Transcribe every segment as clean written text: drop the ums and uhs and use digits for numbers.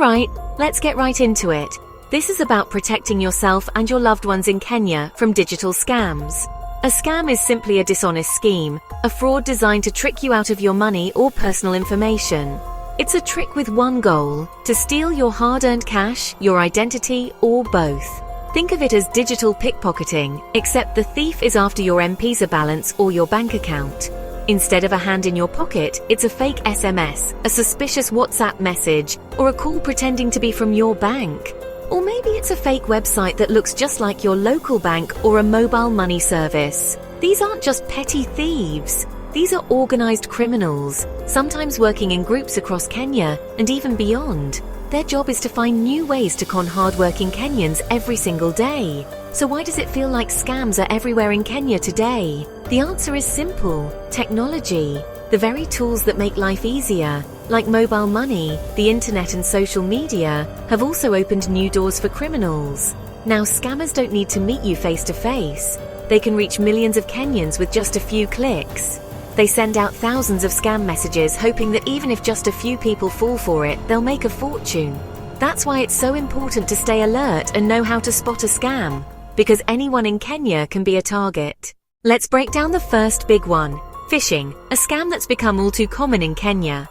Alright, let's get right into it. This is about protecting yourself and your loved ones in Kenya from digital scams. A scam is simply a dishonest scheme, a fraud designed to trick you out of your money or personal information. It's a trick with one goal: to steal your hard-earned cash, your identity, or both. Think of it as digital pickpocketing, except the thief is after your M-Pesa balance or your bank account. Instead of a hand in your pocket, it's a fake SMS, a suspicious WhatsApp message, or a call pretending to be from your bank. Or maybe it's a fake website that looks just like your local bank or a mobile money service. These aren't just petty thieves. These are organized criminals, sometimes working in groups across Kenya and even beyond. Their job is to find new ways to con hard-working Kenyans every single day. So why does it feel like scams are everywhere in Kenya today? The answer is simple: technology. The very tools that make life easier, like mobile money, the internet and social media, have also opened new doors for criminals. Now scammers don't need to meet you face to face. They can reach millions of Kenyans with just a few clicks. They send out thousands of scam messages hoping that even if just a few people fall for it, they'll make a fortune. That's why it's so important to stay alert and know how to spot a scam, because anyone in Kenya can be a target. Let's break down the first big one: phishing, a scam that's become all too common in Kenya.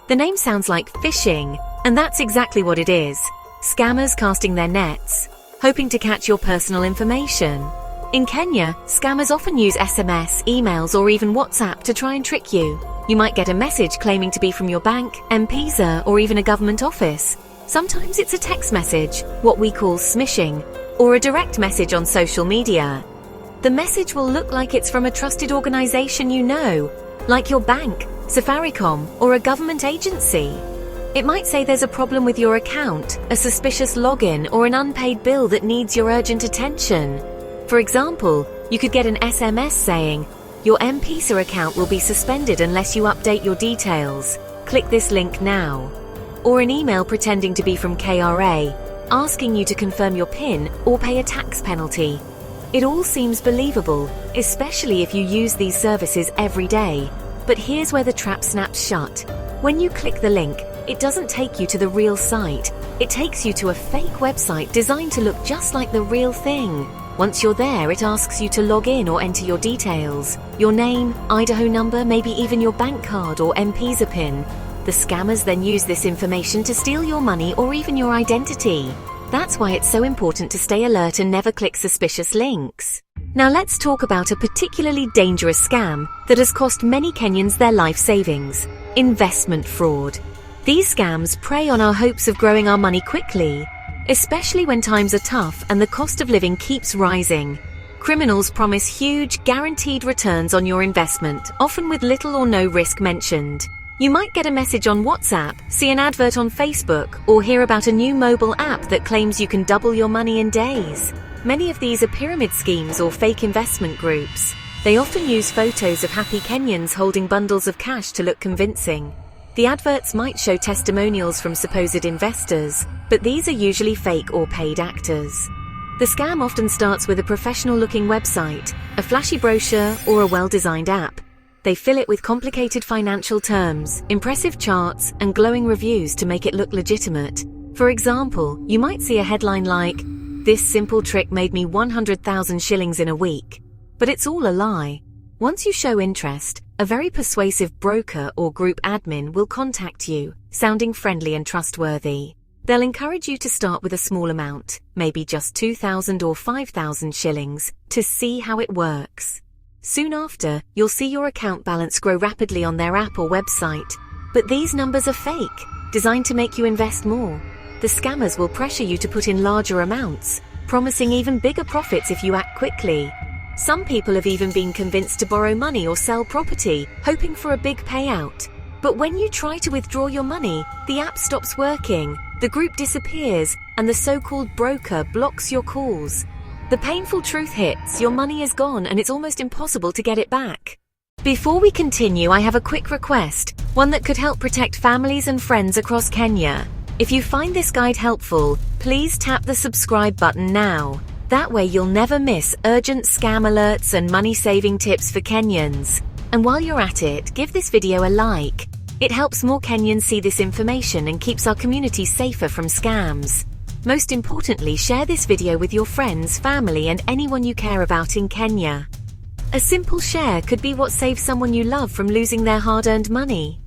The name sounds like fishing, and that's exactly what it is. Scammers casting their nets, hoping to catch your personal information. In Kenya, scammers often use SMS, emails, or even WhatsApp to try and trick you. You might get a message claiming to be from your bank, M-Pesa, or even a government office. Sometimes it's a text message, what we call smishing, or a direct message on social media. The message will look like it's from a trusted organization you know, like your bank, Safaricom, or a government agency. It might say there's a problem with your account, a suspicious login, or an unpaid bill that needs your urgent attention. For example, you could get an SMS saying, "Your M-Pesa account will be suspended unless you update your details. Click this link now." Or an email pretending to be from KRA, asking you to confirm your PIN or pay a tax penalty. It all seems believable, especially if you use these services every day. But here's where the trap snaps shut. When you click the link, it doesn't take you to the real site. It takes you to a fake website designed to look just like the real thing. Once you're there, it asks you to log in or enter your details. Your name, Idaho number, maybe even your bank card or M-Pesa PIN. The scammers then use this information to steal your money or even your identity. That's why it's so important to stay alert and never click suspicious links. Now let's talk about a particularly dangerous scam that has cost many Kenyans their life savings: investment fraud. These scams prey on our hopes of growing our money quickly, especially when times are tough and the cost of living keeps rising. Criminals promise huge, guaranteed returns on your investment, often with little or no risk mentioned. You might get a message on WhatsApp, see an advert on Facebook, or hear about a new mobile app that claims you can double your money in days. Many of these are pyramid schemes or fake investment groups. They often use photos of happy Kenyans holding bundles of cash to look convincing. The adverts might show testimonials from supposed investors, but these are usually fake or paid actors. The scam often starts with a professional-looking website, a flashy brochure, or a well-designed app. They fill it with complicated financial terms, impressive charts, and glowing reviews to make it look legitimate. For example, you might see a headline like, "This simple trick made me 100,000 shillings in a week." But it's all a lie. Once you show interest, a very persuasive broker or group admin will contact you, sounding friendly and trustworthy. They'll encourage you to start with a small amount, maybe just 2,000 or 5,000 shillings, to see how it works. Soon after, you'll see your account balance grow rapidly on their app or website. But these numbers are fake, designed to make you invest more. The scammers will pressure you to put in larger amounts, promising even bigger profits if you act quickly. Some people have even been convinced to borrow money or sell property, hoping for a big payout. But when you try to withdraw your money, the app stops working, the group disappears, and the so-called broker blocks your calls. The painful truth hits: your money is gone and it's almost impossible to get it back. Before we continue, I have a quick request, one that could help protect families and friends across Kenya. If you find this guide helpful, please tap the subscribe button now. That way you'll never miss urgent scam alerts and money-saving tips for Kenyans. And while you're at it, give this video a like. It helps more Kenyans see this information and keeps our community safer from scams. Most importantly, share this video with your friends, family, and anyone you care about in Kenya. A simple share could be what saves someone you love from losing their hard-earned money.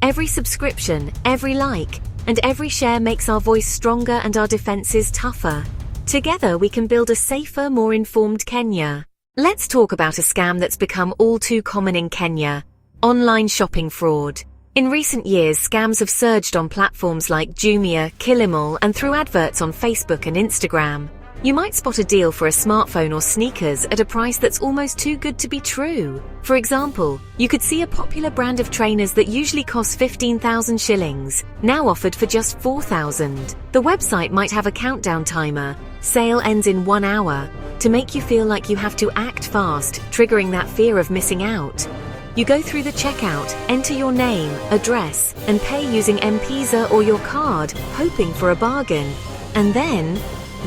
Every subscription, every like, and every share makes our voice stronger and our defenses tougher. Together we can build a safer, more informed Kenya. Let's talk about a scam that's become all too common in Kenya: online shopping fraud. In recent years, scams have surged on platforms like Jumia, Kilimall, and through adverts on Facebook and Instagram. You might spot a deal for a smartphone or sneakers at a price that's almost too good to be true. For example, you could see a popular brand of trainers that usually costs 15,000 shillings, now offered for just 4,000. The website might have a countdown timer, sale ends in 1 hour, to make you feel like you have to act fast, triggering that fear of missing out. You go through the checkout, enter your name, address, and pay using M-Pesa or your card, hoping for a bargain. And then,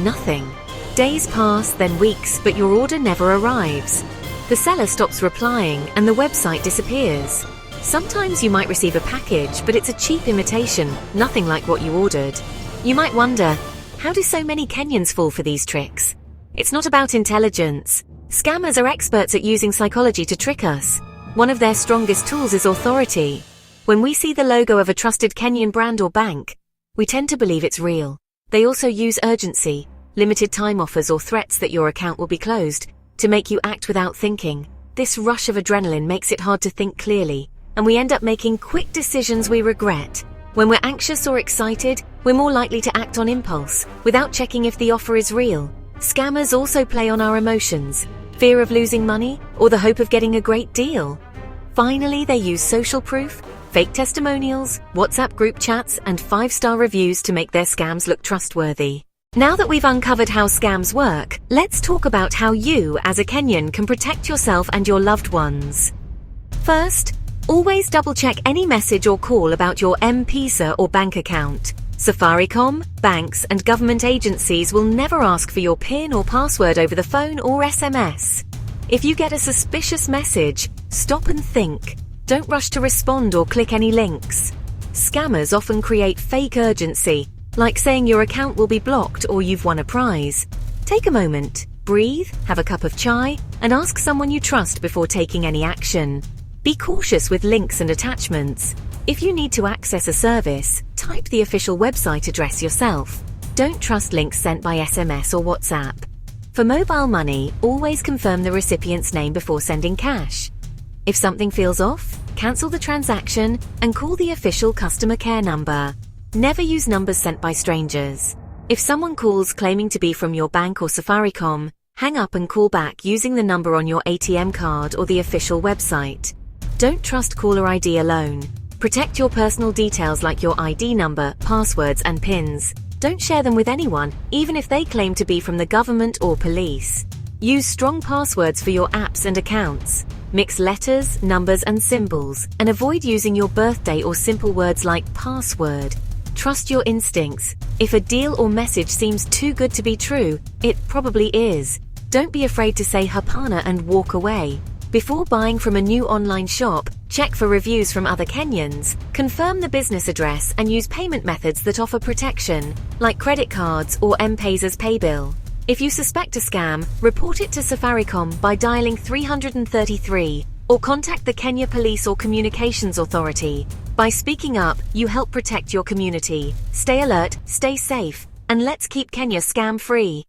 nothing. Days pass, then weeks, but your order never arrives. The seller stops replying and the website disappears. Sometimes you might receive a package, but it's a cheap imitation, nothing like what you ordered. You might wonder, how do so many Kenyans fall for these tricks? It's not about intelligence. Scammers are experts at using psychology to trick us. One of their strongest tools is authority. When we see the logo of a trusted Kenyan brand or bank, we tend to believe it's real. They also use urgency, limited time offers, or threats that your account will be closed, to make you act without thinking. This rush of adrenaline makes it hard to think clearly, and we end up making quick decisions we regret. When we're anxious or excited, we're more likely to act on impulse, without checking if the offer is real. Scammers also play on our emotions: fear of losing money, or the hope of getting a great deal. Finally, they use social proof, fake testimonials, WhatsApp group chats, and 5-star reviews to make their scams look trustworthy. Now that we've uncovered how scams work, let's talk about how you, as a Kenyan, can protect yourself and your loved ones. First, always double-check any message or call about your M-Pesa or bank account. Safaricom, banks, and government agencies will never ask for your PIN or password over the phone or SMS. If you get a suspicious message, stop and think. Don't rush to respond or click any links. Scammers often create fake urgency, like saying your account will be blocked or you've won a prize. Take a moment, breathe, have a cup of chai, and ask someone you trust before taking any action. Be cautious with links and attachments. If you need to access a service, type the official website address yourself. Don't trust links sent by SMS or WhatsApp. For mobile money, always confirm the recipient's name before sending cash. If something feels off, cancel the transaction and call the official customer care number. Never use numbers sent by strangers. If someone calls claiming to be from your bank or Safaricom, hang up and call back using the number on your ATM card or the official website. Don't trust caller ID alone. Protect your personal details like your ID number, passwords, and PINs. Don't share them with anyone, even if they claim to be from the government or police. Use strong passwords for your apps and accounts. Mix letters, numbers, and symbols, and avoid using your birthday or simple words like password. Trust your instincts. If a deal or message seems too good to be true, it probably is. Don't be afraid to say hapana and walk away. Before buying from a new online shop, check for reviews from other Kenyans, confirm the business address, and use payment methods that offer protection, like credit cards or M-Pesa's pay bill. If you suspect a scam, report it to Safaricom by dialing 333 or contact the Kenya Police or Communications Authority. By speaking up, you help protect your community. Stay alert, stay safe, and let's keep Kenya scam-free.